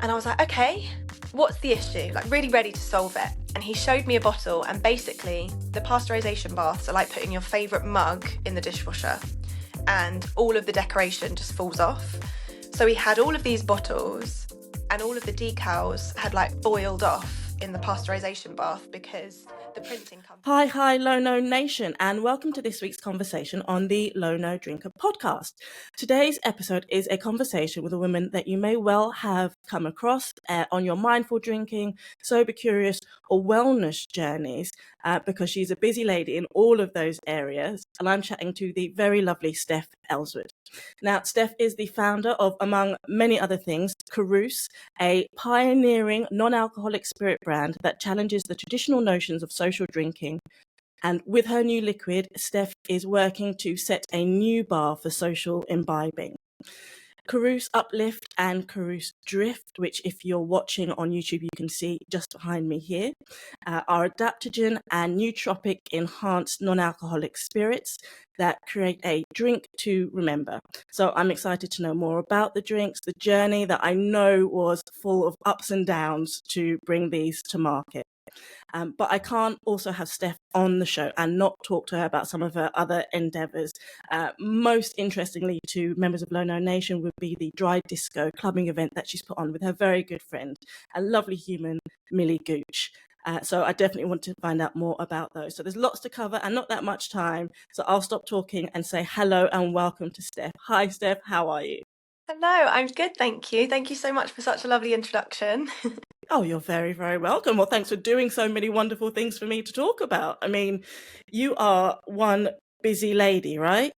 And I was like, okay, what's the issue? Like, really ready to solve it. And he showed me a bottle, and basically the pasteurization baths are like putting your favourite mug in the dishwasher and all of the decoration just falls off. So he had all of these bottles and all of the decals had like boiled off in the pasteurization bath because the printing company... Hi, Low No Nation, and welcome to this week's conversation on the Low No Drinker podcast. Today's episode is a conversation with a woman that you may well have come across on your mindful drinking, sober curious, or wellness journeys, because she's a busy lady in all of those areas. And I'm chatting to the very lovely Steph Elswood. Now, Steph is the founder of, among many other things, Carouse, a pioneering non-alcoholic spirit brand that challenges the traditional notions of social drinking. And with her new liquid, Steph is working to set a new bar for social imbibing. Carouse Uplift and Carouse Drift, which if you're watching on YouTube, you can see just behind me here, are adaptogen and nootropic-enhanced non-alcoholic spirits that create a drink to remember. So I'm excited to know more about the drinks, the journey that I know was full of ups and downs to bring these to market. But I can't also have Steph on the show and not talk to her about some of her other endeavours. Most interestingly to members of Low No Nation would be the Dry Disco clubbing event that she's put on with her very good friend, a lovely human, Millie Gooch. So I definitely want to find out more about those. So there's lots to cover and not that much time. So I'll stop talking and say hello and welcome to Steph. Hi, Steph. How are you? Hello, I'm good, thank you. Thank you so much for such a lovely introduction. Oh, you're very, very welcome. Well, thanks for doing so many wonderful things for me to talk about. I mean, you are one busy lady, right?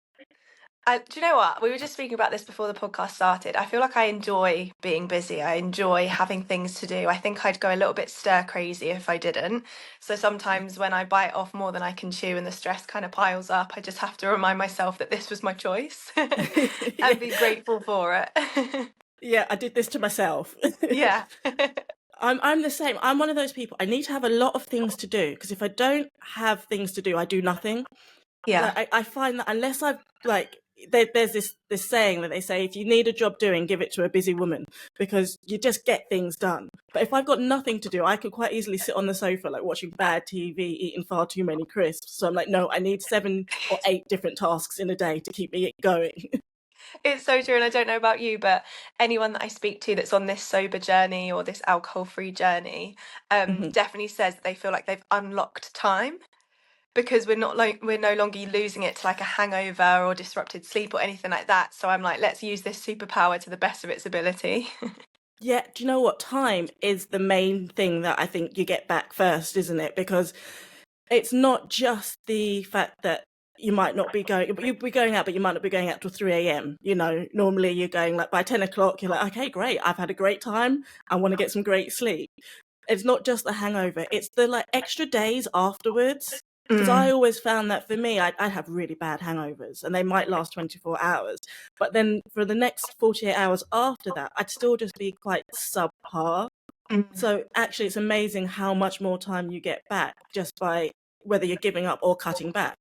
Do you know what? We were just speaking about this before the podcast started. I feel like I enjoy being busy. I enjoy having things to do. I think I'd go a little bit stir crazy if I didn't. So sometimes when I bite off more than I can chew and the stress kind of piles up, I just have to remind myself that this was my choice and be grateful for it. Yeah, I did this to myself. Yeah. I'm the same. I'm one of those people. I need to have a lot of things to do because if I don't have things to do, I do nothing. Yeah. Like, I find that unless I've like there's this saying that they say if you need a job doing, give it to a busy woman because you just get things done. But if I've got nothing to do, I could quite easily sit on the sofa like watching bad TV, eating far too many crisps. So I'm like, no, I need 7 or 8 different tasks in a day to keep me going. It's so true, and I don't know about you, but anyone that I speak to that's on this sober journey or this alcohol-free journey definitely says that they feel like they've unlocked time because we're no longer losing it to like a hangover or disrupted sleep or anything like that. So I'm like, let's use this superpower to the best of its ability. Yeah, do you know what? Time is the main thing that I think you get back first, isn't it? Because it's not just the fact that you might not be going, you'll be going out, but you might not be going out till 3 a.m. You know, normally you're going like by 10 o'clock, you're like, okay, great. I've had a great time. I want to get some great sleep. It's not just the hangover. It's the like extra days afterwards. Because I always found that for me, I'd have really bad hangovers and they might last 24 hours. But then for the next 48 hours after that, I'd still just be quite subpar. So actually, it's amazing how much more time you get back just by whether you're giving up or cutting back.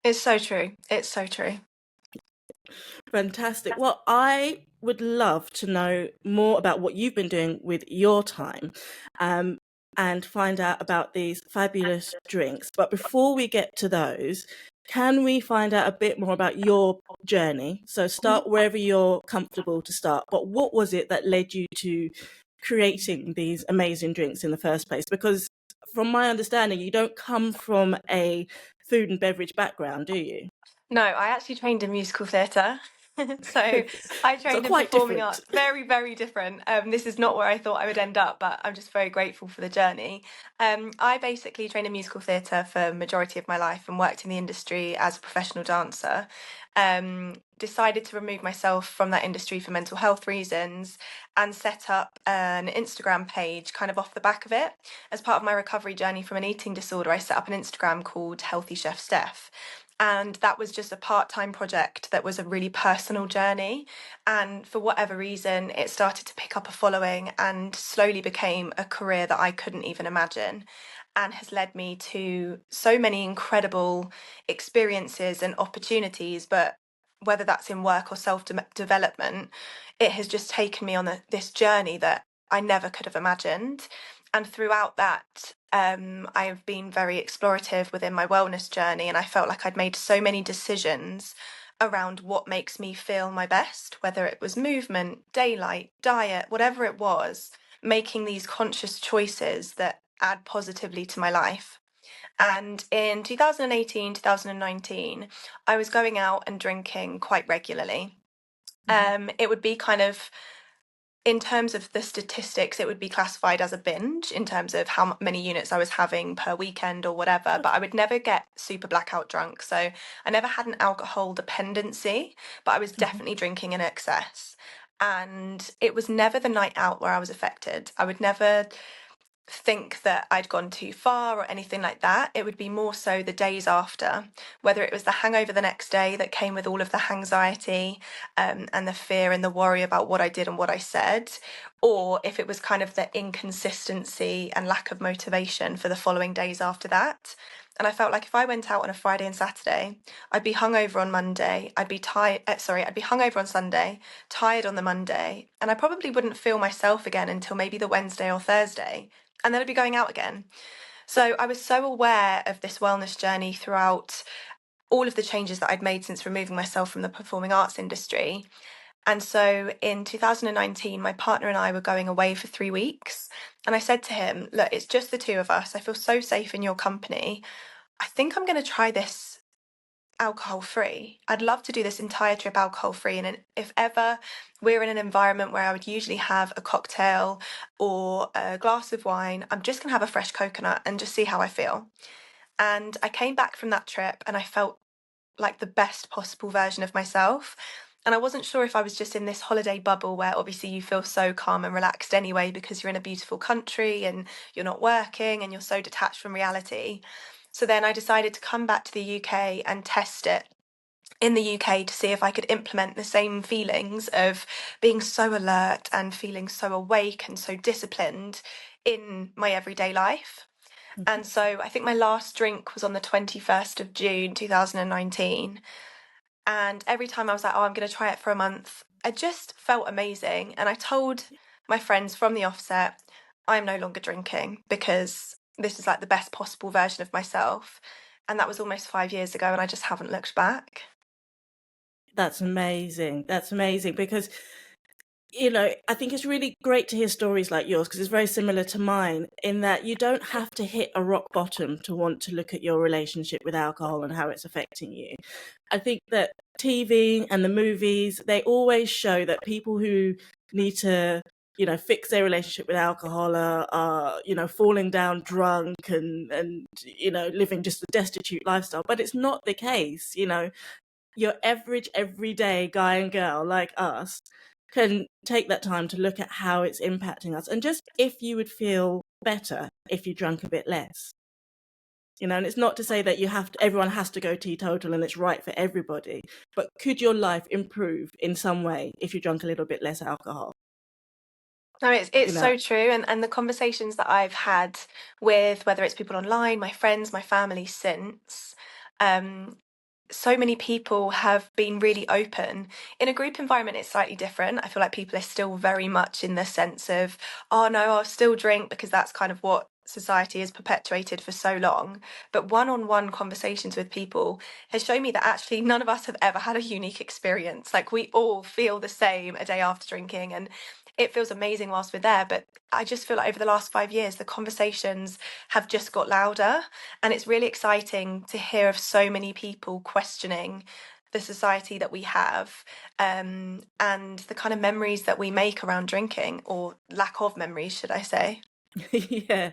It's so true. It's so true. Fantastic. Well, I would love to know more about what you've been doing with your time and find out about these fabulous drinks. But before we get to those, can we find out a bit more about your journey? So start wherever you're comfortable to start. But what was it that led you to creating these amazing drinks in the first place? Because from my understanding, you don't come from a food and beverage background, do you? No, I actually trained in musical theatre. So I trained in quite performing different. arts. Very, very different. This is not where I thought I would end up, but I'm just very grateful for the journey. I basically trained in musical theatre for the majority of my life and worked in the industry as a professional dancer. Decided to remove myself from that industry for mental health reasons and set up an Instagram page kind of off the back of it. As part of my recovery journey from an eating disorder, I set up an Instagram called Healthy Chef Steph. And that was just a part-time project that was a really personal journey. And for whatever reason, it started to pick up a following and slowly became a career that I couldn't even imagine and has led me to so many incredible experiences and opportunities. But whether that's in work or self-development, it has just taken me on this journey that I never could have imagined. And throughout that, I've been very explorative within my wellness journey, and I felt like I'd made so many decisions around what makes me feel my best, whether it was movement, daylight, diet, whatever it was, making these conscious choices that add positively to my life. And in 2018, 2019, I was going out and drinking quite regularly. It would be kind of, in terms of the statistics, it would be classified as a binge in terms of how many units I was having per weekend or whatever, but I would never get super blackout drunk. So I never had an alcohol dependency, but I was definitely drinking in excess. And it was never the night out where I was affected. I would never think that I'd gone too far or anything like that. It would be more so the days after, whether it was the hangover the next day that came with all of the anxiety and the fear and the worry about what I did and what I said, or if it was kind of the inconsistency and lack of motivation for the following days after that. And I felt like if I went out on a Friday and Saturday, I'd be hungover on Monday, I'd be tired, I'd be hungover on Sunday, tired on the Monday, and I probably wouldn't feel myself again until maybe the Wednesday or Thursday, and then I'd be going out again. So I was so aware of this wellness journey throughout all of the changes that I'd made since removing myself from the performing arts industry. And so in 2019, my partner and I were going away for 3 weeks. And I said to him, look, it's just the two of us. I feel so safe in your company. I think I'm going to try this alcohol free. I'd love to do this entire trip alcohol free. And if ever we're in an environment where I would usually have a cocktail or a glass of wine, I'm just going to have a fresh coconut and just see how I feel. And I came back from that trip and I felt like the best possible version of myself. And I wasn't sure if I was just in this holiday bubble where obviously you feel so calm and relaxed anyway because you're in a beautiful country and you're not working and you're so detached from reality. So then I decided to come back to the UK and test it in the UK to see if I could implement the same feelings of being so alert and feeling so awake and so disciplined in my everyday life. And so I think my last drink was on the 21st of June 2019. And every time I was like, oh, I'm going to try it for a month, I just felt amazing. And I told my friends from the offset, I'm no longer drinking because this is like the best possible version of myself. And that was almost 5 years ago, and I just haven't looked back. That's amazing. That's amazing because, you know, I think it's really great to hear stories like yours because it's very similar to mine in that you don't have to hit a rock bottom to want to look at your relationship with alcohol and how it's affecting you. I think that TV and the movies, they always show that people who need to, you know, fix their relationship with alcohol are you know, falling down drunk and, you know, living just a destitute lifestyle. But it's not the case, you know. Your average everyday guy and girl like us can take that time to look at how it's impacting us and just if you would feel better if you drank a bit less, you know. And it's not to say that everyone has to go teetotal and it's right for everybody, but could your life improve in some way if you drank a little bit less alcohol? No, it's You know. so true. And the conversations that I've had with, whether it's people online, my friends, my family since, um, so many people have been really open. In a group environment, it's slightly different. I feel like people are still very much in the sense of, oh no, I'll still drink because that's kind of what society has perpetuated for so long. But one-on-one conversations with people has shown me that actually none of us have ever had a unique experience. Like we all feel the same a day after drinking, and it feels amazing whilst we're there. But I just feel like over the last 5 years, the conversations have just got louder. And it's really exciting to hear of so many people questioning the society that we have, and the kind of memories that we make around drinking, or lack of memories, should I say. Yeah.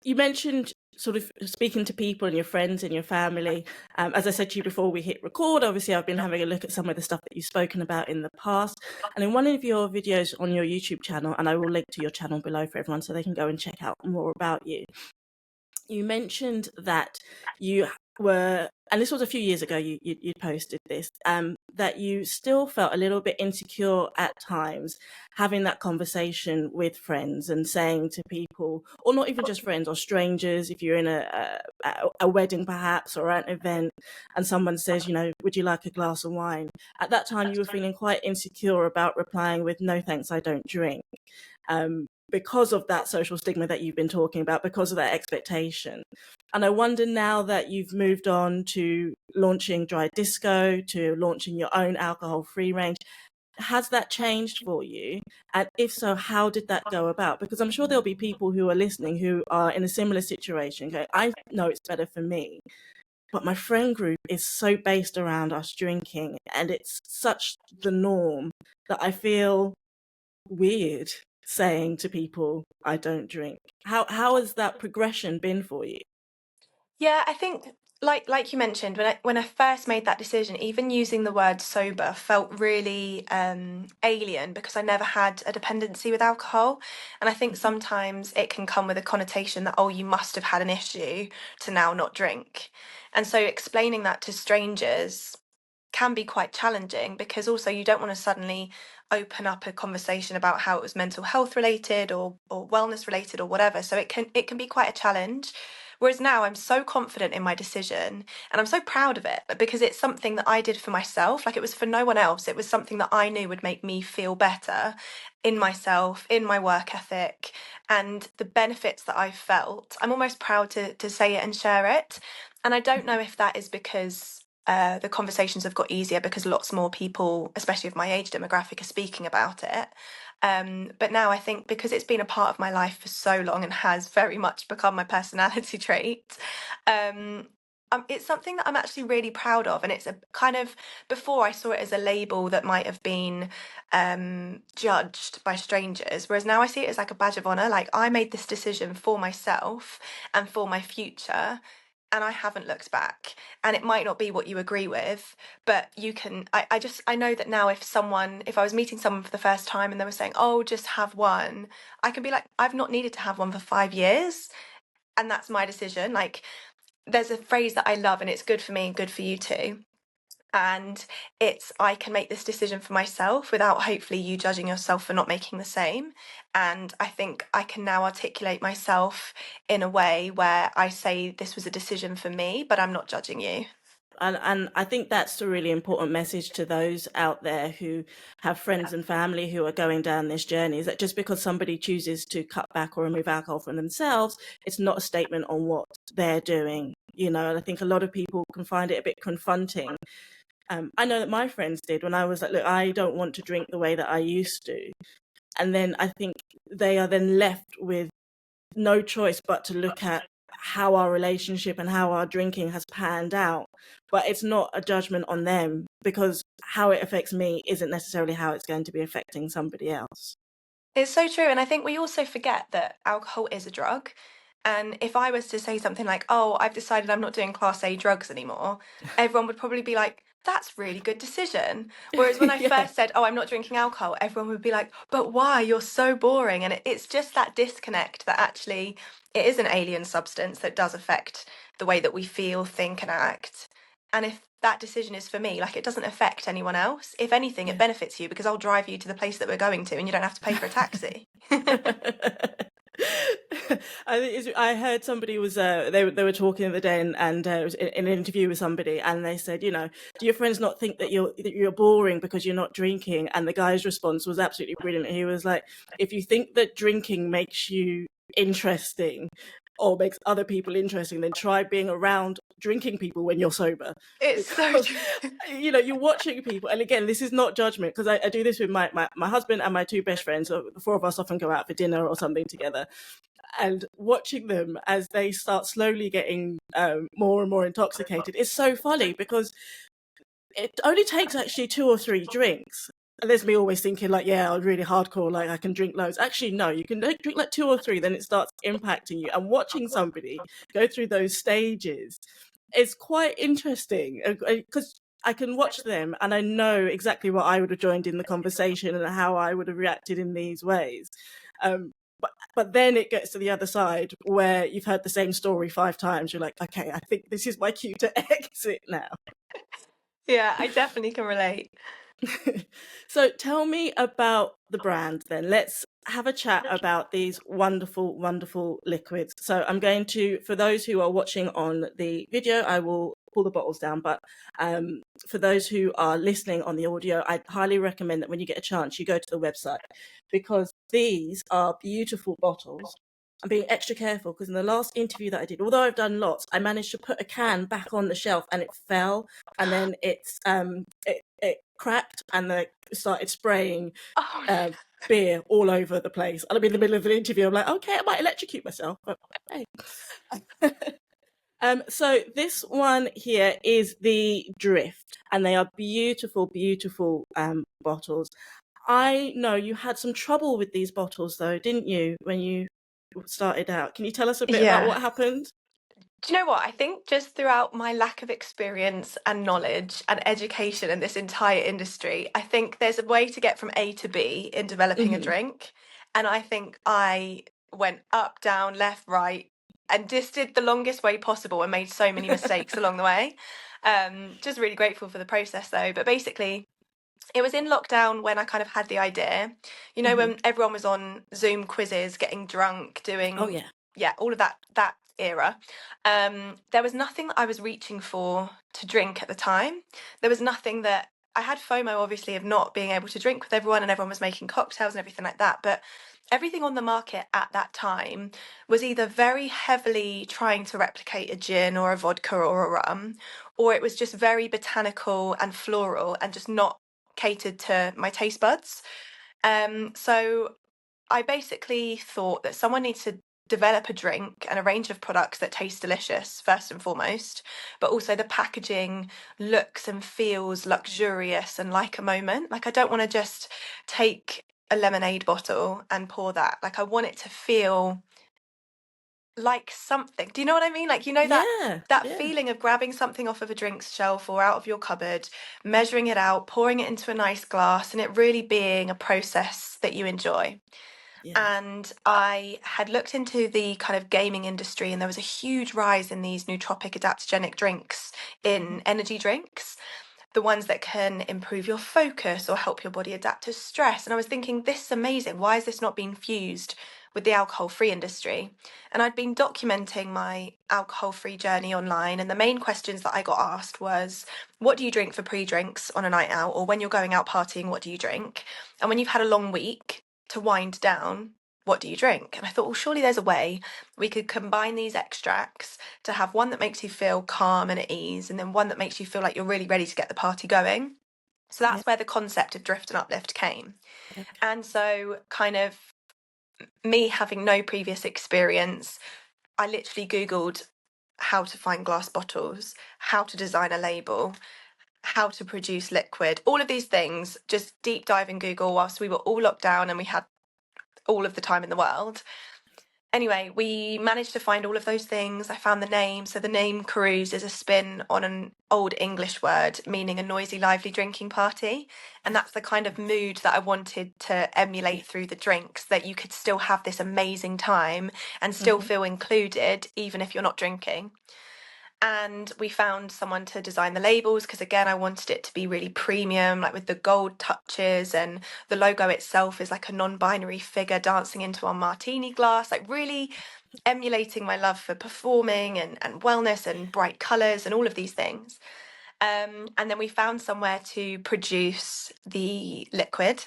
You mentioned sort of speaking to people and your friends and your family. As I said to you before we hit record, obviously I've been having a look at some of the stuff that you've spoken about in the past. And in one of your videos on your YouTube channel, and I will link to your channel below for everyone so they can go and check out more about you, you mentioned that you were, and this was a few years ago, you posted this, that you still felt a little bit insecure at times having that conversation with friends and saying to people, or not even just friends or strangers, if you're in a wedding perhaps or at an event and someone says, you know, would you like a glass of wine? At that time you were feeling quite insecure about replying with, no thanks, I don't drink. because of that social stigma that you've been talking about, because of that expectation. And I wonder, now that you've moved on to launching Dry Disco, to launching your own alcohol-free range, has that changed for you? And if so, how did that go about? Because I'm sure there'll be people who are listening who are in a similar situation going, I know it's better for me, but my friend group is so based around us drinking, and it's such the norm that I feel weird saying to people I don't drink. How has that progression been for you? Yeah, I think like you mentioned, when I first made that decision, even using the word sober felt really alien because I never had a dependency with alcohol. And I think sometimes it can come with a connotation that, oh, you must have had an issue to now not drink. And so explaining that to strangers can be quite challenging, because also you don't want to suddenly open up a conversation about how it was mental health related or wellness related or whatever. So it can be quite a challenge. Whereas now I'm so confident in my decision and I'm so proud of it, because it's something that I did for myself. Like, it was for no one else. It was something that I knew would make me feel better in myself, in my work ethic, and the benefits that I felt. I'm almost proud to say it and share it. And I don't know if that is because the conversations have got easier because lots more people, especially of my age demographic, are speaking about it. But now I think because it's been a part of my life for so long and has very much become my personality trait, um, it's something that I'm actually really proud of. And it's a kind of, before I saw it as a label that might have been judged by strangers, whereas now I see it as like a badge of honor. Like, I made this decision for myself and for my future, and I haven't looked back. And it might not be what you agree with, but you can, I know that now, if I was meeting someone for the first time and they were saying, oh, just have one, I can be like, I've not needed to have one for 5 years. And that's my decision. Like, there's a phrase that I love, and it's good for me and good for you too. And it's, I can make this decision for myself without hopefully you judging yourself for not making the same. And I think I can now articulate myself in a way where I say this was a decision for me, but I'm not judging you. And I think that's a really important message to those out there who have friends and family who are going down this journey, is that just because somebody chooses to cut back or remove alcohol from themselves, it's not a statement on what they're doing. And I think a lot of people can find it a bit confronting. I know that my friends did, when I was like, look, I don't want to drink the way that I used to. And then I think they are then left with no choice but to look at how our relationship and how our drinking has panned out. But it's not a judgment on them, because how it affects me isn't necessarily how it's going to be affecting somebody else. It's so true. And I think we also forget that alcohol is a drug. And if I was to say something like, oh, I've decided I'm not doing Class A drugs anymore, everyone would probably be like, that's a really good decision. Whereas when I Yeah. first said, oh, I'm not drinking alcohol, everyone would be like, but why? You're so boring. And it's just that disconnect that actually it is an alien substance that does affect the way that we feel, think, and act. And if that decision is for me, like, it doesn't affect anyone else. If anything, it Yeah. benefits you because I'll drive you to the place that we're going to and you don't have to pay for a taxi. I heard somebody was they were talking the other day, and it was in an interview with somebody, and they said, do your friends not think that you're boring because you're not drinking? And the guy's response was absolutely brilliant. He was like, if you think that drinking makes you interesting or makes other people interesting, then try being around drinking people when you're sober. It's so Because true. you're watching people, and again, this is not judgment, because I do this with my husband and my two best friends. So the four of us often go out for dinner or something together, and watching them as they start slowly getting more and more intoxicated is so funny, because it only takes actually 2 or 3 drinks. And there's me always thinking like, yeah, I'm really hardcore, like I can drink loads. Actually, no, you can drink like 2 or 3, then it starts impacting you. And watching somebody go through those stages is quite interesting, because I can watch them and I know exactly what I would have joined in the conversation and how I would have reacted in these ways. But then it gets to the other side where you've heard the same story 5 times. You're like, okay, I think this is my cue to exit now. Yeah, I definitely can relate. So tell me about the brand then. Let's have a chat about these wonderful, wonderful liquids. So I'm going to, for those who are watching on the video, I will pull the bottles down. But for those who are listening on the audio, I highly recommend that when you get a chance, you go to the website, because these are beautiful bottles. I'm being extra careful because in the last interview that I did, although I've done lots, I managed to put a can back on the shelf and it fell, and then it cracked and it started spraying Oh, beer all over the place. And I'm in the middle of an interview. I'm like, okay, I might electrocute myself, but hey. So this one here is the Drift, and they are beautiful, beautiful bottles. I know you had some trouble with these bottles, though, didn't you, when you started out? Can you tell us a bit about yeah. what happened? Do you know what? I think just throughout my lack of experience and knowledge and education in this entire industry, I think there's a way to get from A to B in developing a Hmm. drink. And I think I went up, down, left, right, and just did the longest way possible and made so many mistakes along the way. Just really grateful for the process though. But basically, it was in lockdown when I kind of had the idea. You know, Hmm. when everyone was on Zoom quizzes, getting drunk, Oh, doing, yeah. yeah, all of that era. There was nothing that I was reaching for to drink at the time. There was nothing that I had FOMO, obviously, of not being able to drink with everyone, and everyone was making cocktails and everything like that. But everything on the market at that time was either very heavily trying to replicate a gin or a vodka or a rum, or it was just very botanical and floral and just not catered to my taste buds. So I basically thought that someone needs to develop a drink and a range of products that taste delicious, first and foremost, but also the packaging looks and feels luxurious and like a moment. Like, I don't want to just take a lemonade bottle and pour that. Like, I want it to feel like something. Do you know what I mean? Like, you know, that Yeah, that yeah, feeling of grabbing something off of a drinks shelf or out of your cupboard, measuring it out, pouring it into a nice glass, and it really being a process that you enjoy. yeah. And I had looked into the kind of gaming industry, and there was a huge rise in these nootropic adaptogenic drinks Hmm. in energy drinks, the ones that can improve your focus or help your body adapt to stress. And I was thinking, this is amazing. Why is this not being fused with the alcohol free industry? And I'd been documenting my alcohol free journey online. And the main questions that I got asked was, what do you drink for pre drinks on a night out? Or when you're going out partying, what do you drink? And when you've had a long week to wind down, what do you drink? And I thought, well, surely there's a way we could combine these extracts to have one that makes you feel calm and at ease, and then one that makes you feel like you're really ready to get the party going. So Yeah. that's where the concept of drift and uplift came. Okay. And so, kind of, me having no previous experience, I literally Googled how to find glass bottles, how to design a label, how to produce liquid, all of these things, just deep dive in Google whilst we were all locked down and we had all of the time in the world. Anyway, we managed to find all of those things. I found the name. So the name Carouse is a spin on an old English word meaning a noisy, lively drinking party. And that's the kind of mood that I wanted to Yeah. emulate through the drinks, that you could still have this amazing time and still Hmm. feel included, even if you're not drinking. And we found someone to design the labels because, again, I wanted it to be really premium, like with the gold touches, and the logo itself is like a non-binary figure dancing into our martini glass, like really emulating my love for performing and wellness and bright colours and all of these things. And then we found somewhere to produce the liquid,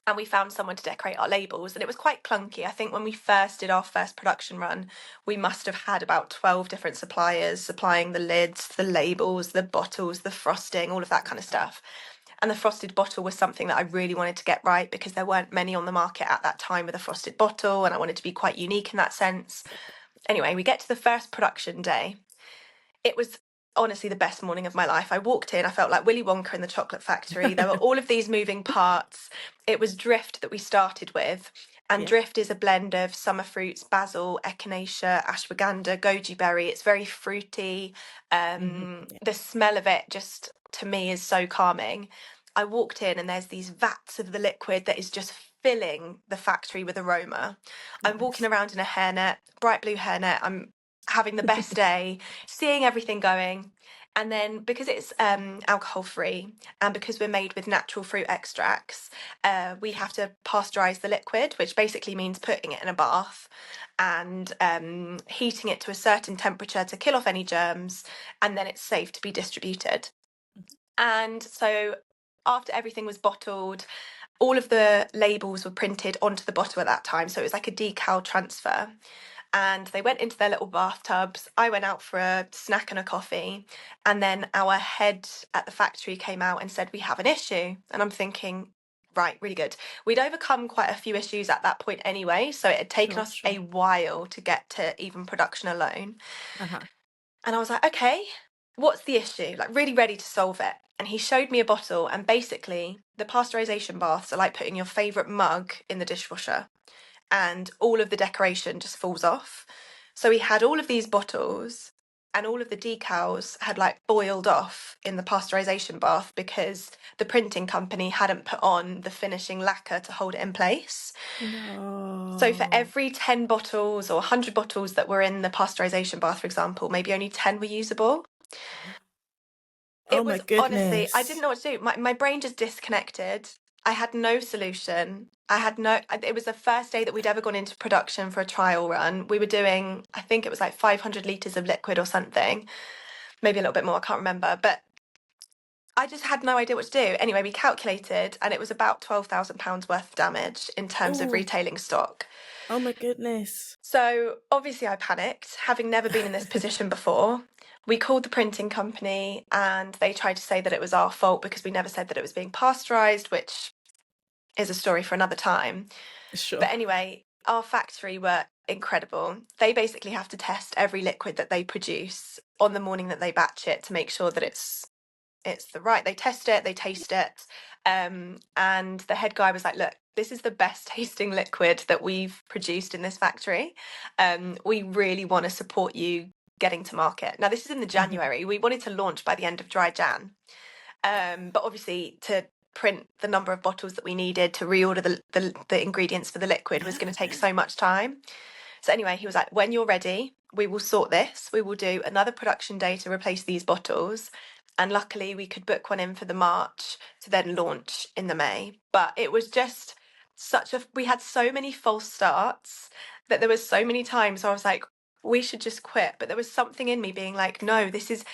and we found someone to decorate our labels, and it was quite clunky. I think when we first did our first production run, we must have had about 12 different suppliers supplying the lids, the labels, the bottles, the frosting, all of that kind of stuff. And the frosted bottle was something that I really wanted to get right because there weren't many on the market at that time with a frosted bottle, and I wanted to be quite unique in that sense. Anyway, we get to the first production day. It was honestly the best morning of my life. I walked in, I felt like Willy Wonka in the chocolate factory. There were all of these moving parts. It was Drift that we started with. And Yeah. Drift is a blend of summer fruits, basil, echinacea, ashwagandha, goji berry. It's very fruity. Hmm. Yeah. The smell of it just, to me, is so calming. I walked in and there's these vats of the liquid that is just filling the factory with aroma. I'm walking Nice. around in a hairnet, bright blue hairnet. I'm having the best day, seeing everything going. And then because it's alcohol free and because we're made with natural fruit extracts, we have to pasteurize the liquid, which basically means putting it in a bath and heating it to a certain temperature to kill off any germs, and then it's safe to be distributed. And so after everything was bottled, all of the labels were printed onto the bottle at that time. So it was like a decal transfer. And they went into their little bathtubs. I went out for a snack and a coffee. And then our head at the factory came out and said, "We have an issue." And I'm thinking, right, really good. We'd overcome quite a few issues at that point anyway. So it had taken Sure, us sure. a while to get to even production alone. Uh-huh. And I was like, okay, what's the issue? Like, really ready to solve it. And he showed me a bottle, and basically, the pasteurization baths are like putting your favourite mug in the dishwasher, and all of the decoration just falls off. So he had all of these bottles, and all of the decals had like boiled off in the pasteurization bath because the printing company hadn't put on the finishing lacquer to hold it in place. So for No. every 10 bottles or 100 bottles that were in the pasteurization bath, for example, maybe only 10 were usable. Oh It my was honestly, I goodness. didn't know what to do. My brain just disconnected. I had no solution. It was the first day that we'd ever gone into production for a trial run. We were doing, I think it was like 500 litres of liquid or something, maybe a little bit more, I can't remember. But I just had no idea what to do. Anyway, we calculated and it was about £12,000 worth of damage in terms of Oh, retailing stock. oh my goodness. So obviously I panicked, having never been in this position before. We called the printing company and they tried to say that it was our fault because we never said that it was being pasteurized, which is a story for another time. Sure. But anyway, our factory were incredible. They basically have to test every liquid that they produce on the morning that they batch it to make sure that it's the right. They test it, they taste it, and the head guy was like, "Look, this is the best tasting liquid that we've produced in this factory. We really want to support you getting to market." Now, this is in the January. We wanted to launch by the end of dry Jan, but obviously to print the number of bottles that we needed to reorder the ingredients for the liquid was Yeah. going to take so much time. So anyway, he was like, "When you're ready, we will sort this. We will do another production day to replace these bottles." And luckily, we could book one in for the March to then launch in the May. But it was just we had so many false starts that there was so many times where I was like, we should just quit. But there was something in me being like, no, this is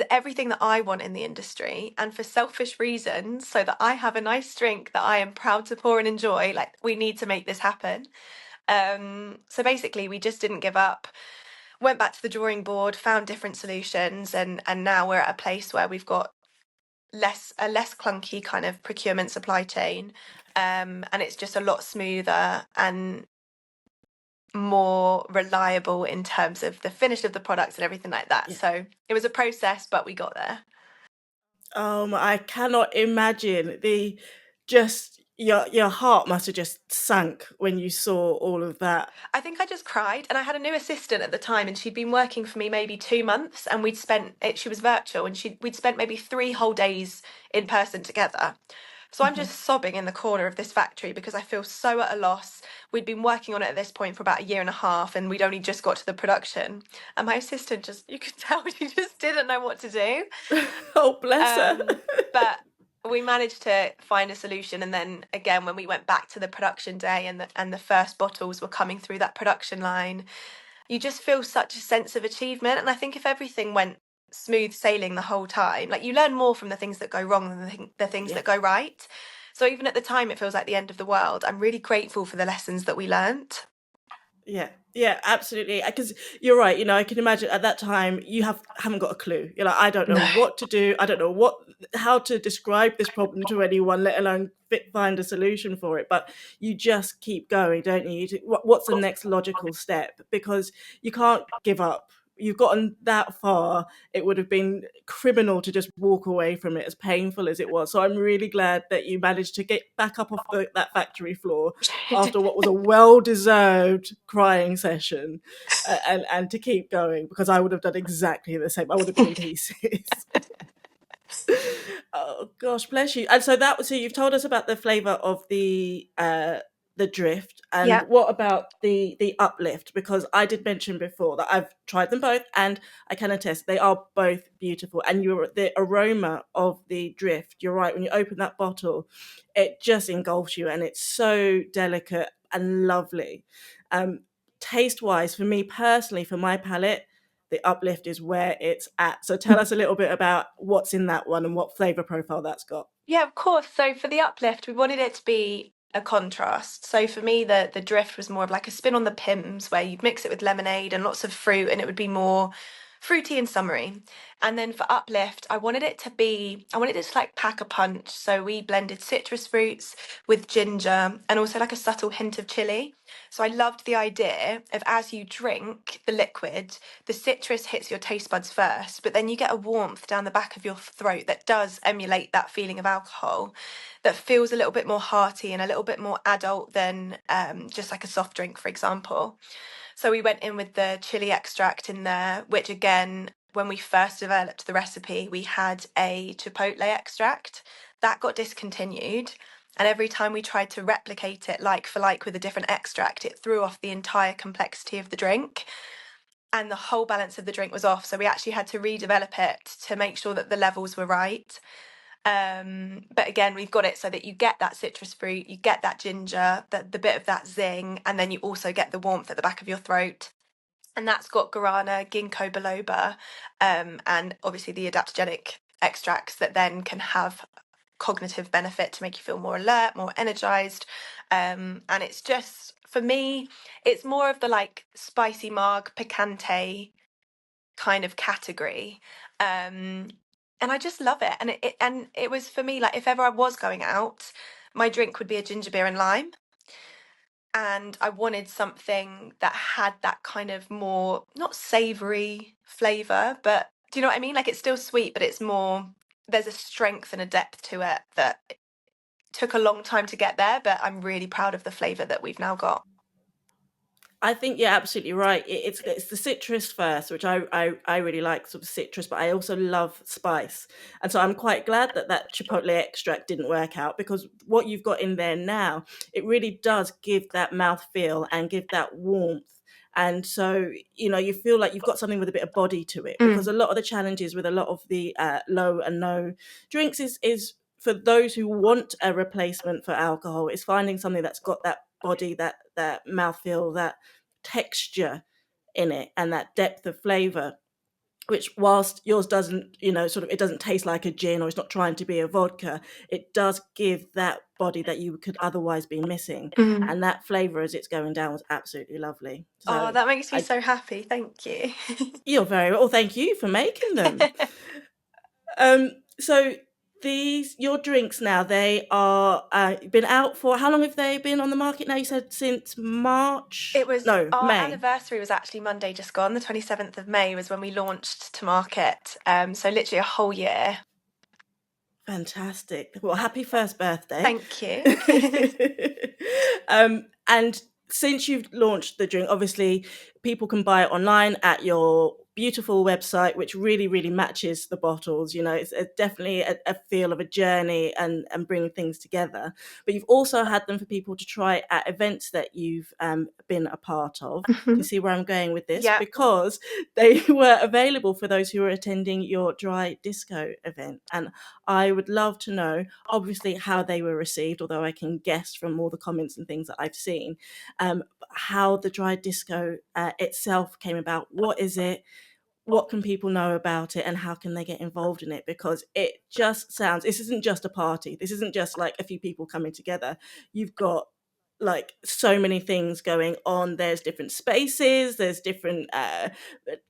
everything that I want in the industry. And for selfish reasons, so that I have a nice drink that I am proud to pour and enjoy, like we need to make this happen. So basically, we just didn't give up, went back to the drawing board, found different solutions, and now we're at a place where we've got a less clunky kind of procurement supply chain, and it's just a lot smoother and more reliable in terms of the finish of the products and everything like that. Yeah. So it was a process, but we got there. I cannot imagine the just your heart must have just sank when you saw all of that. I think I just cried, and I had a new assistant at the time, and she'd been working for me maybe 2 months, and we'd spent it. She was virtual, and we'd spent maybe 3 whole days in person together. So I'm Mhm. just sobbing in the corner of this factory because I feel so at a loss. We'd been working on it at this point for about a year and a half, and we'd only just got to the production. And my assistant you could tell she just didn't know what to do. Oh, bless her. But we managed to find a solution, and then again when we went back to the production day and the first bottles were coming through that production line, you just feel such a sense of achievement. And I think if everything went smooth sailing the whole time, like you learn more from the things that go wrong than the things Yeah. that go right. So even at the time it feels like the end of the world. I'm really grateful for the lessons that we learnt. Yeah, yeah, absolutely. Because you're right. I can imagine at that time you haven't got a clue. You're like, I don't know No. what to do. I don't know how to describe this problem to anyone, let alone find a solution for it. But you just keep going, don't you? What's the next logical step? Because you can't give up. You've gotten that far. It would have been criminal to just walk away from it, as painful as it was. So I'm really glad that you managed to get back up off that factory floor after what was a well-deserved crying session, and to keep going, because I would have done exactly the same. I would have been in pieces. Oh gosh, bless you. And so you've told us about the flavour of the the drift, and Yeah. what about the uplift? Because I did mention before that I've tried them both, and I can attest they are both beautiful. And the aroma of the drift, you're right, when you open that bottle, it just engulfs you, and it's so delicate and lovely. Taste wise, for me personally, for my palate, the uplift is where it's at. So tell us a little bit about what's in that one and what flavor profile that's got. Yeah, of course. So for the uplift, we wanted it to be a contrast. So for me, the drift was more of like a spin on the Pims, where you'd mix it with lemonade and lots of fruit, and it would be more fruity and summery. And then for uplift, I wanted it to like pack a punch. So we blended citrus fruits with ginger and also like a subtle hint of chili. So I loved the idea of, as you drink the liquid, the citrus hits your taste buds first, but then you get a warmth down the back of your throat that does emulate that feeling of alcohol, that feels a little bit more hearty and a little bit more adult than just like a soft drink, for example. So we went in with the chili extract in there, which again, when we first developed the recipe, we had a chipotle extract that got discontinued. And every time we tried to replicate it like for like with a different extract, it threw off the entire complexity of the drink, and the whole balance of the drink was off. So we actually had to redevelop it to make sure that the levels were right. But again, we've got it so that you get that citrus fruit, you get that ginger, the bit of that zing, and then you also get the warmth at the back of your throat. And that's got guarana, ginkgo biloba, and obviously the adaptogenic extracts that then can have cognitive benefit to make you feel more alert, more energized. And it's just, for me, it's more of the like spicy marg, picante kind of category. And I just love it. And it was for me, like, if ever I was going out, my drink would be a ginger beer and lime. And I wanted something that had that kind of more, not savory flavor, but do you know what I mean? Like, it's still sweet, but it's more, there's a strength and a depth to it that took a long time to get there, but I'm really proud of the flavor that we've now got. I think you're absolutely right. It's the citrus first, which I really like, sort of citrus, but I also love spice, and so I'm quite glad that that chipotle extract didn't work out, because what you've got in there now, it really does give that mouth feel and give that warmth, and so you feel like you've got something with a bit of body to it. Because Mm. a lot of the challenges with a lot of the low and no drinks is for those who want a replacement for alcohol, is finding something that's got that body, that mouthfeel, that texture in it, and that depth of flavor, which, whilst yours doesn't, sort of, it doesn't taste like a gin, or it's not trying to be a vodka, it does give that body that you could otherwise be missing. Mm. And that flavor as it's going down was absolutely lovely. Oh, So that makes me I so happy. Thank you. you're very well, thank you for making them. So these, your drinks now, they are been out for how long have they been on the market now? You said since March? It was No, our May. anniversary was actually Monday just gone. The 27th of May was when we launched to market. So literally a whole year. Fantastic. Well, happy first birthday. Thank you. And since you've launched the drink, obviously people can buy it online at your beautiful website, which really, really matches the bottles. It's definitely a feel of a journey and bringing things together. But you've also had them for people to try at events that you've been a part of. Do you Mhm. see where I'm going with this? Yeah. Because they were available for those who were attending your dry disco event. And I would love to know, obviously, how they were received, although I can guess from all the comments and things that I've seen, how the dry disco itself came about. What is it? What can people know about it, and how can they get involved in it? Because it just sounds, this isn't just a party. This isn't just like a few people coming together. You've got like so many things going on. There's different spaces, there's different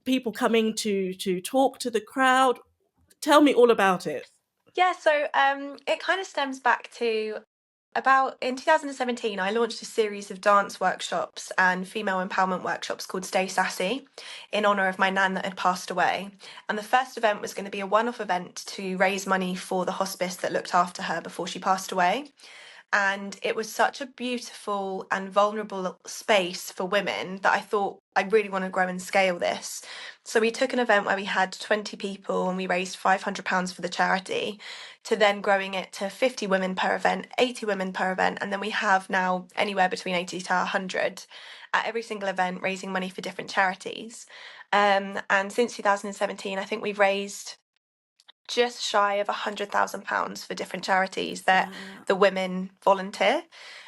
people coming to talk to the crowd. Tell me all about it. Yeah, so it kind of stems back to about in 2017, I launched a series of dance workshops and female empowerment workshops called Stay Sassy in honour of my nan that had passed away. And the first event was going to be a one off event to raise money for the hospice that looked after her before she passed away. And it was such a beautiful and vulnerable space for women that I thought I really want to grow and scale this. So we took an event where we had 20 people and we raised £500 for the charity, to then growing it to 50 women per event, 80 women per event, and then we have now anywhere between 80 to 100 at every single event, raising money for different charities. And since 2017, I think we've raised just shy of £100,000 for different charities that Wow. the women volunteer.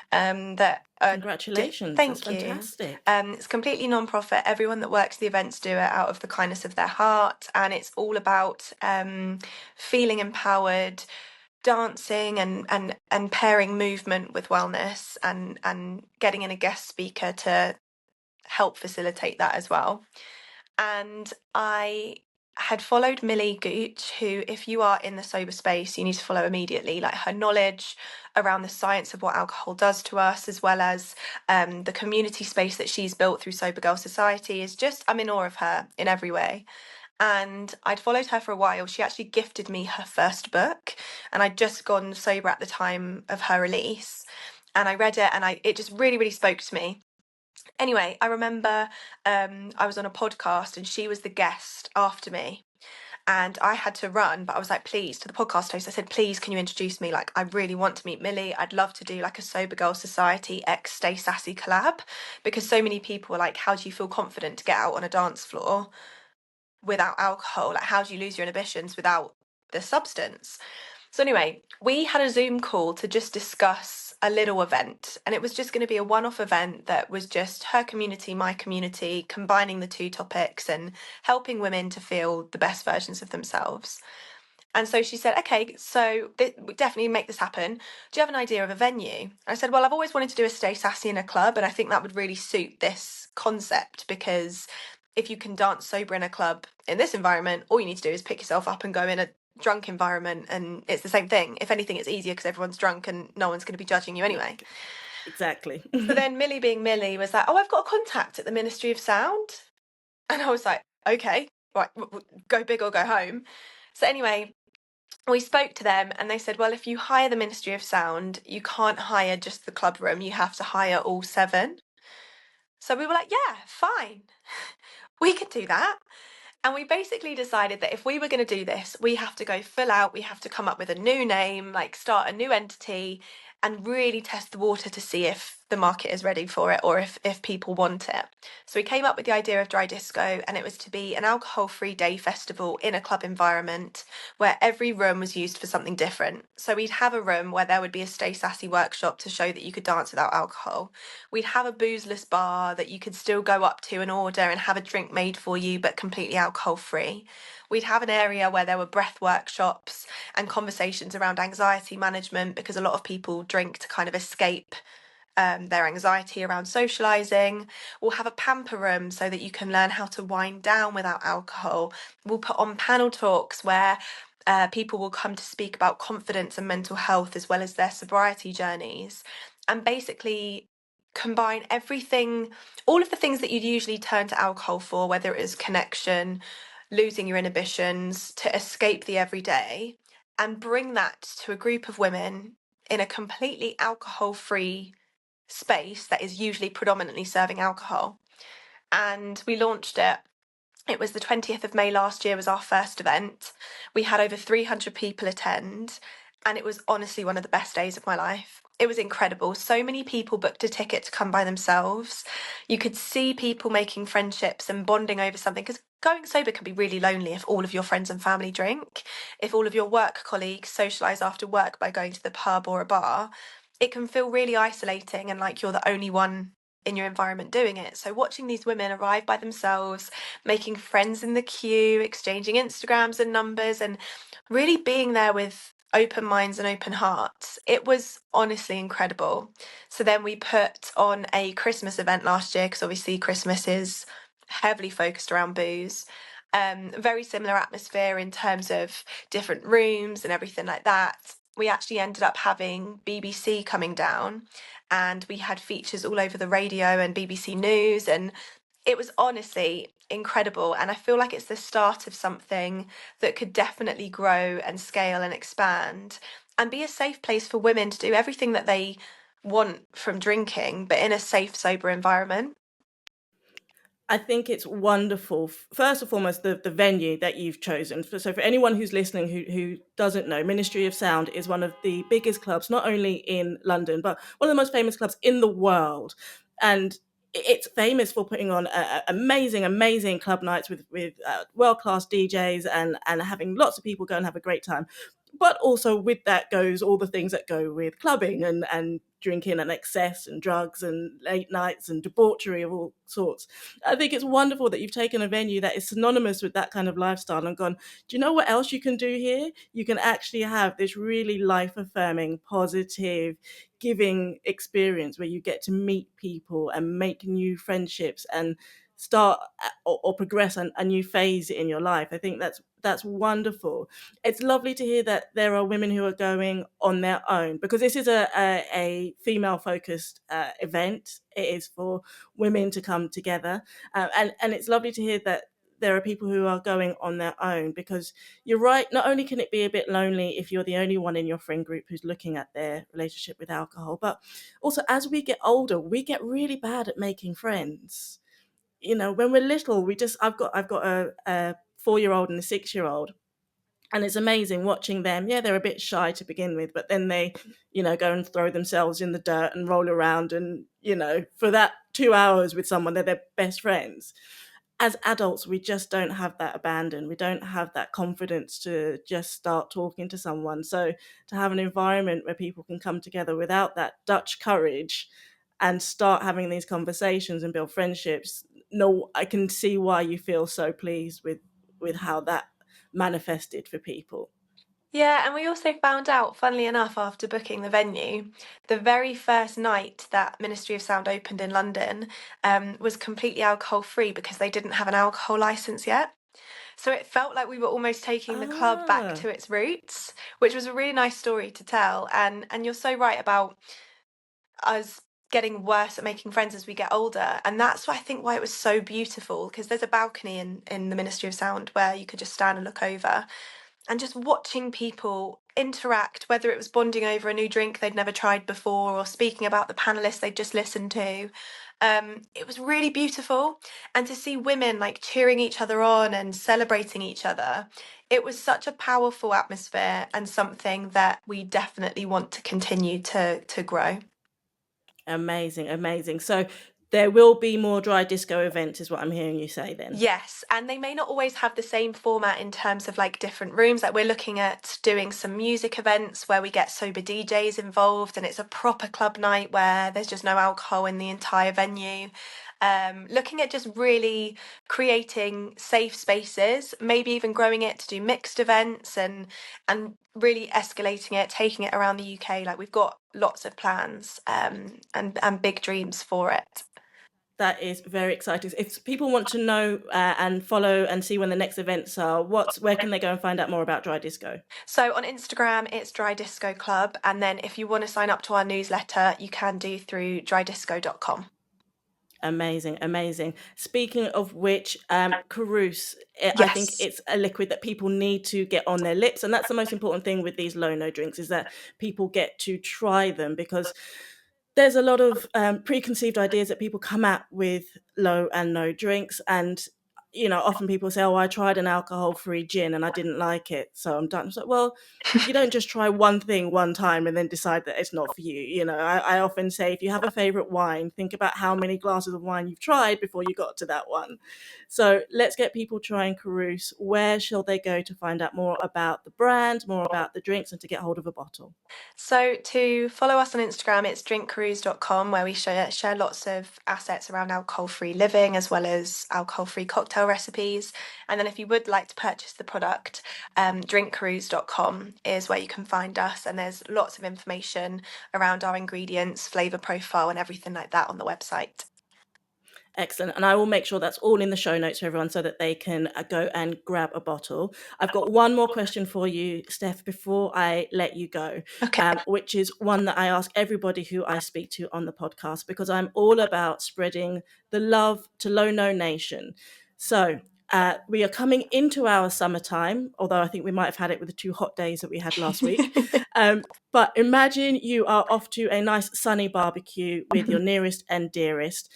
That Congratulations. That's thank you. fantastic. It's completely non-profit. Everyone that works the events do it out of the kindness of their heart, and it's all about feeling empowered, dancing and pairing movement with wellness, and getting in a guest speaker to help facilitate that as well. And I had followed Millie Gooch, who, if you are in the sober space, you need to follow immediately. Like, her knowledge around the science of what alcohol does to us, as well as the community space that she's built through Sober Girl Society, is just, I'm in awe of her in every way. And I'd followed her for a while. She actually gifted me her first book, and I'd just gone sober at the time of her release. And I read it, and it just really, really spoke to me. Anyway, I remember I was on a podcast and she was the guest after me. And I had to run, but I was like, please, to the podcast host, I said, please, can you introduce me? Like, I really want to meet Millie. I'd love to do like a Sober Girl Society X Stay Sassy collab, because so many people were like, how do you feel confident to get out on a dance floor without alcohol? Like, how do you lose your inhibitions without the substance? So anyway, we had a Zoom call to just discuss a little event, and it was just going to be a one-off event that was just her community, my community, combining the two topics and helping women to feel the best versions of themselves. And so she said, okay, so we definitely make this happen. Do you have an idea of a venue? And I said, well, I've always wanted to do a Stay Sassy in a club, and I think that would really suit this concept, because if you can dance sober in a club in this environment, all you need to do is pick yourself up and go in a drunk environment, and it's the same thing. If anything, it's easier because everyone's drunk and no one's going to be judging you anyway. Exactly. So then Millie, being Millie, was like, oh, I've got a contact at the Ministry of Sound. And I was like, okay, right, go big or go home. So anyway, we spoke to them and they said, well, if you hire the Ministry of Sound, you can't hire just the club room, you have to hire all 7. So we were like, yeah, fine, we could do that. And we basically decided that if we were going to do this, we have to go full out, we have to come up with a new name, like start a new entity, and really test the water to see if the market is ready for it, or if people want it. So we came up with the idea of Dry Disco, and it was to be an alcohol-free day festival in a club environment where every room was used for something different. So we'd have a room where there would be a Stay Sassy workshop to show that you could dance without alcohol. We'd have a boozeless bar that you could still go up to and order and have a drink made for you, but completely alcohol-free. We'd have an area where there were breath workshops and conversations around anxiety management, because a lot of people drink to kind of escape their anxiety around socialising. We'll have a pamper room so that you can learn how to wind down without alcohol. We'll put on panel talks where people will come to speak about confidence and mental health, as well as their sobriety journeys, and basically combine everything, all of the things that you'd usually turn to alcohol for, whether it is connection, losing your inhibitions, to escape the everyday, and bring that to a group of women in a completely alcohol-free space that is usually predominantly serving alcohol. And we launched it. It was the 20th of May last year was our first event. We had over 300 people attend, and it was honestly one of the best days of my life. It was incredible. So many people booked a ticket to come by themselves. You could see people making friendships and bonding over something, because going sober can be really lonely if all of your friends and family drink. If all of your work colleagues socialise after work by going to the pub or a bar, it can feel really isolating and like you're the only one in your environment doing it. So watching these women arrive by themselves, making friends in the queue, exchanging Instagrams and numbers, and really being there with open minds and open hearts, it was honestly incredible. So then we put on a Christmas event last year, because obviously Christmas is heavily focused around booze. Very similar atmosphere in terms of different rooms and everything like that. We actually ended up having BBC coming down, and we had features all over the radio and BBC News, and It was honestly incredible, and I feel like it's the start of something that could definitely grow and scale and expand and be a safe place for women to do everything that they want from drinking, but in a safe, sober environment. I think it's wonderful. First and foremost, the venue that you've chosen. So, for anyone who's listening who doesn't know, Ministry of Sound is one of the biggest clubs, not only in London, but one of the most famous clubs in the world. And it's famous for putting on amazing, amazing club nights with world class DJs and having lots of people go and have a great time. But also with that goes all the things that go with clubbing and drinking and excess and drugs and late nights and debauchery of all sorts. I think it's wonderful that you've taken a venue that is synonymous with that kind of lifestyle and gone, do you know what else you can do here? You can actually have this really life affirming, positive, giving experience where you get to meet people and make new friendships and start or progress a new phase in your life. I think that's wonderful. It's lovely to hear that there are women who are going on their own, because this is a female focused event. It is for women to come together, and it's lovely to hear that there are people who are going on their own, because you're right, not only can it be a bit lonely if you're the only one in your friend group who's looking at their relationship with alcohol, but also as we get older we get really bad at making friends. When we're little, I've got a 4-year-old and a 6-year-old, and it's amazing watching them. Yeah, they're a bit shy to begin with, but then they go and throw themselves in the dirt and roll around, and for that 2 hours with someone, they're their best friends. As adults, we just don't have that abandon. We don't have that confidence to just start talking to someone. So to have an environment where people can come together without that Dutch courage and start having these conversations and build friendships, no, I can see why you feel so pleased with how that manifested for people. Yeah, and we also found out, funnily enough, after booking the venue, the very first night that Ministry of Sound opened in London was completely alcohol free because they didn't have an alcohol license yet. So it felt like we were almost taking the club back Ah, to its roots, which was a really nice story to tell. And you're so right about us getting worse at making friends as we get older, and that's why I think why it was so beautiful, because there's a balcony in the Ministry of Sound where you could just stand and look over, and just watching people interact, whether it was bonding over a new drink they'd never tried before or speaking about the panelists they'd just listened to. It was really beautiful. And to see women like cheering each other on and celebrating each other, it was such a powerful atmosphere and something that we definitely want to continue to grow. amazing, amazing. So there will be more dry disco events, is what I'm hearing you say then. Yes, and they may not always have the same format in terms of like different rooms. Like we're looking at doing some music events where we get sober DJs involved and it's a proper club night where there's just no alcohol in the entire venue. Looking at just really creating safe spaces, maybe even growing it to do mixed events and really escalating it, taking it around the UK. Like we've got lots of plans and big dreams for it. That is very exciting. If people want to know and follow and see when the next events are, where can they go and find out more about Dry Disco? So on Instagram, it's Dry Disco Club. And then if you want to sign up to our newsletter, you can do through drydisco.com. Amazing, amazing. Speaking of which, Carouse, I think Yes. it's a liquid that people need to get on their lips, and that's the most important thing with these low no drinks, is that people get to try them, because there's a lot of preconceived ideas that people come at with low and no drinks, and often people say, "Oh, I tried an alcohol-free gin and I didn't like it, so I'm done." It's like, well, you don't just try one thing one time and then decide that it's not for you. I often say, if you have a favorite wine, think about how many glasses of wine you've tried before you got to that one. So let's get people trying Carouse. Where shall they go to find out more about the brand, more about the drinks, and to get hold of a bottle? So to follow us on Instagram, it's drinkcruise.com, where we share lots of assets around alcohol-free living as well as alcohol-free cocktail recipes. And then if you would like to purchase the product, drinkcruise.com is where you can find us. And there's lots of information around our ingredients, flavour profile and everything like that on the website. Excellent. And I will make sure that's all in the show notes for everyone so that they can go and grab a bottle. I've got one more question for you, Steph, before I let you go, Okay. which is one that I ask everybody who I speak to on the podcast, because I'm all about spreading the love to Low No Nation. So we are coming into our summertime, although I think we might have had it with the 2 hot days that we had last week. But imagine you are off to a nice sunny barbecue with your nearest and dearest.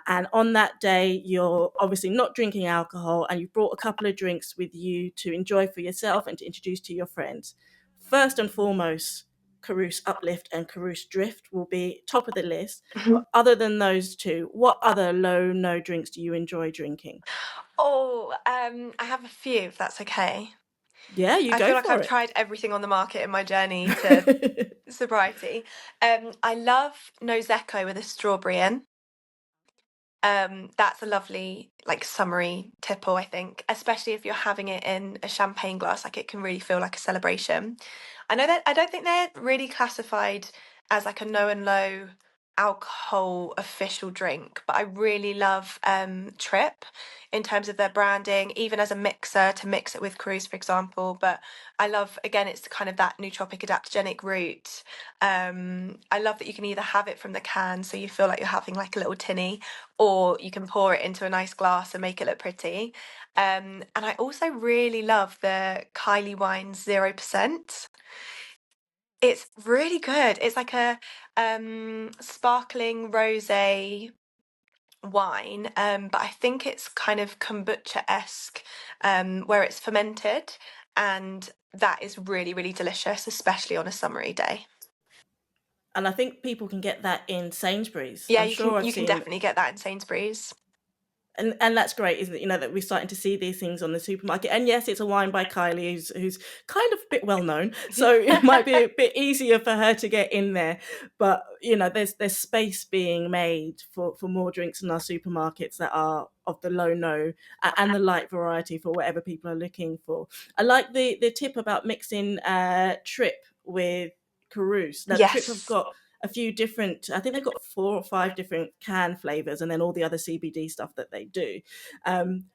And on that day, you're obviously not drinking alcohol and you've brought a couple of drinks with you to enjoy for yourself and to introduce to your friends. First and foremost, Carouse Uplift and Carouse Drift will be top of the list. But other than those two, what other low no drinks do you enjoy drinking? Oh, I have a few, if that's okay. Yeah, you I go feel like for I've it. tried everything on the market in my journey to sobriety. I love Nosecco with a strawberry in. That's a lovely, like, summery tipple, I think, especially if you're having it in a champagne glass. Like, it can really feel like a celebration. I know that I don't think they're really classified as like a no and low alcohol official drink, but I really love Trip in terms of their branding, even as a mixer to mix it with Cruise, for example. But I love, again, it's kind of that nootropic adaptogenic route. I love that you can either have it from the can, so you feel like you're having like a little tinny, or you can pour it into a nice glass and make it look pretty. And I also really love the Kylie Wines 0%. It's really good. It's like a sparkling rosé wine, but I think it's kind of kombucha-esque, where it's fermented, and that is really, really delicious, especially on a summery day. And I think people can get that in Sainsbury's. Yeah, I'm sure I've you can seen, definitely get that in Sainsbury's. and that's great, isn't it? You know, that we're starting to see these things on the supermarket. And yes, it's a wine by Kylie, who's kind of a bit well known, so it might be a bit easier for her to get in there. But you know, there's space being made for more drinks in our supermarkets that are of the low no and the light variety for whatever people are looking for. I like the tip about mixing Trip with Carouse. Now, Trip have Yes. got a few different, I think they've got 4 or 5 different can flavors and then all the other CBD stuff that they do.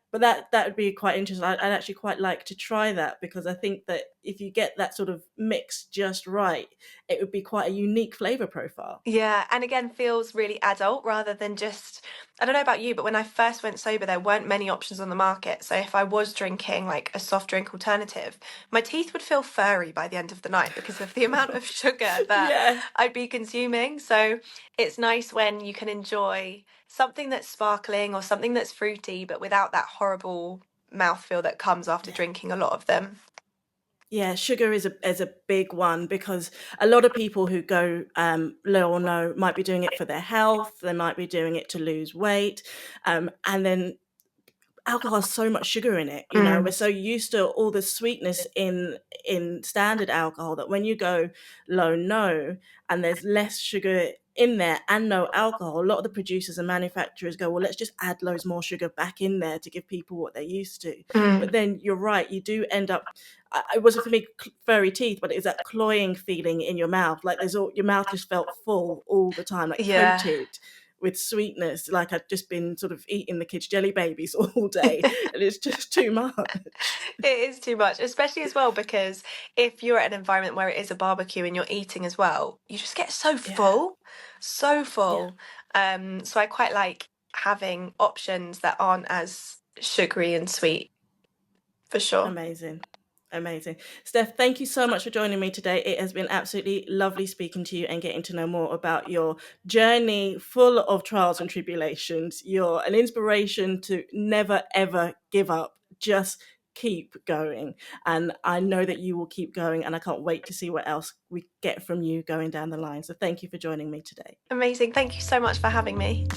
But that would be quite interesting. I'd actually quite like to try that, because I think that if you get that sort of mix just right, it would be quite a unique flavor profile. Yeah, and again, feels really adult rather than just, I don't know about you, but when I first went sober, there weren't many options on the market. So if I was drinking like a soft drink alternative, my teeth would feel furry by the end of the night because of the amount of sugar that Yeah. I'd be consuming. So it's nice when you can enjoy something that's sparkling or something that's fruity, but without that horrible mouthfeel that comes after drinking a lot of them. Yeah, sugar is a big one, because a lot of people who go low or no might be doing it for their health. They might be doing it to lose weight, and then alcohol has so much sugar in it. You know, we're Mm. so used to all the sweetness in standard alcohol that when you go low no and there's less sugar in there and no alcohol, a lot of the producers and manufacturers go, well, let's just add loads more sugar back in there to give people what they're used to. But Mm. then you're right, you do end up, it wasn't for me furry teeth, but it was that cloying feeling in your mouth, like your mouth just felt full all the time, like Yeah. coated with sweetness, like I'd just been sort of eating the kids' jelly babies all day, and it's just too much. It is too much, especially as well because if you're at an environment where it is a barbecue and you're eating as well, you just get so Yeah, full, so yeah, full. So I quite like having options that aren't as sugary and sweet, for sure. amazing. Amazing. Steph, thank you so much for joining me today. It has been absolutely lovely speaking to you and getting to know more about your journey full of trials and tribulations. You're an inspiration to never, ever give up. Just keep going. And I know that you will keep going, and I can't wait to see what else we get from you going down the line. So thank you for joining me today. Amazing. Thank you so much for having me.